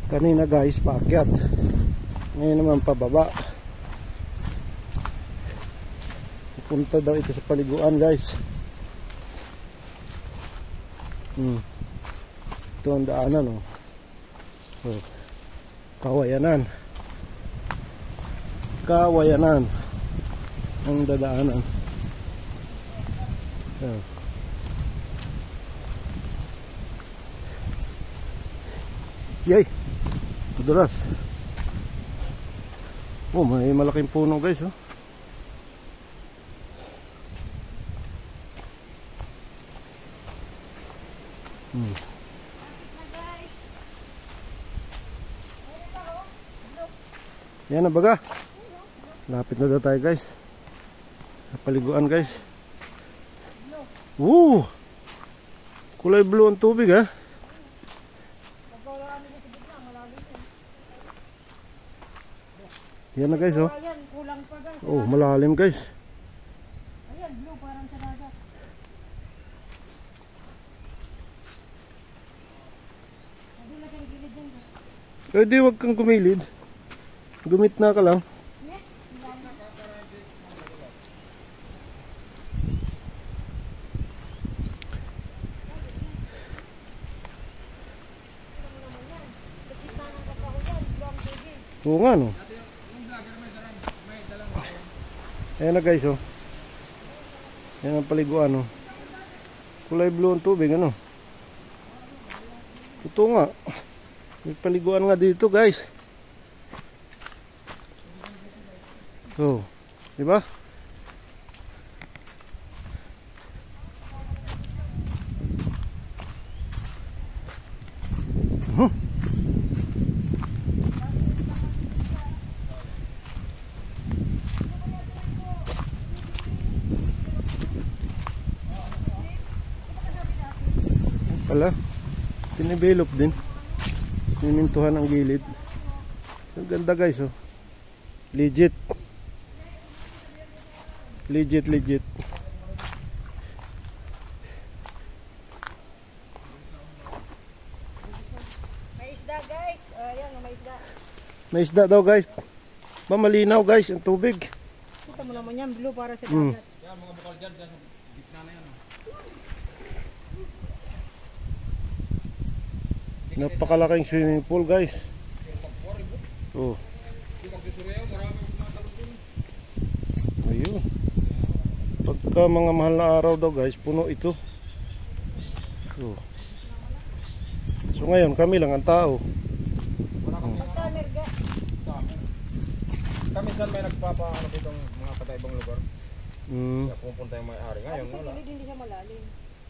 Kanina guys, paakyat. Ngayon naman pababa. Punta daw ito sa paliguan guys. Ito ang daanan oh. Oh. Kawayanan. Kawayanan ang dadaanan. Oh. Yay! Madulas. Oh, may malaking puno guys oh. Yan na baga. Lapit na daw tayo guys. Sa paliguan guys. Woo! Kulay blue ang tubig ha. Yan na guys oh. Oh, malalim guys. Ayan, blue parang sa dagat. Pwede wag kang gumilid. Gumit na ka lang. Oo nga no. Ayan na guys oh. Ayan ang paliguan oh. Kulay blue ang tubig ano. Ito nga. May paliguan nga dito guys. Oh, di ba? Pala, tinidevelop din. Nimintuhan ang gilid. Ang ganda guys oh. Legit. Legit. May isda guys. Ayan, may isda. May isda daw guys. Malinaw guys ang tubig. Kita mo naman yan, blue para sa dagat. Yan, mga bukal dyan sa gitna na yan. Napakalaking swimming pool guys. Oh. Ayun. Pagka mga mahal na araw daw guys, puno ito. Oh. So ngayon kami lang ang tao. Summer ga. Kami saan may nagpapaano dito mga kataibang lugar. Kaya pupunta yung may-ari. Ngayon Sa wala. gilid hindi siya malalim.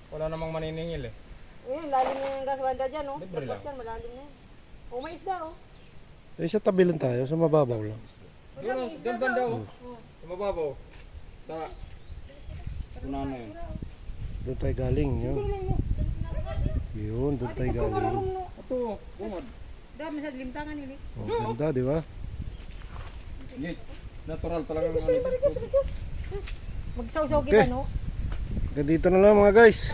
Wala namang maniningil eh. Ayun, lalim na yung gaswanda dyan oh. Libre lang. Tapos yan, malalim na yan. Oh, may isda oh. Eh sa tabi lang tayo, sa mababaw lang. Doon, doon banda oh. Sa mababaw. Sa una na yun. Doon tayo galing yun. Yun, doon tayo galing. Ito, bungad. Dami sa limtangan nila. Oh, ganda di ba? Natural talaga ng ano. Magsaw-saw Okay. kita no. Ganito na lang mga guys.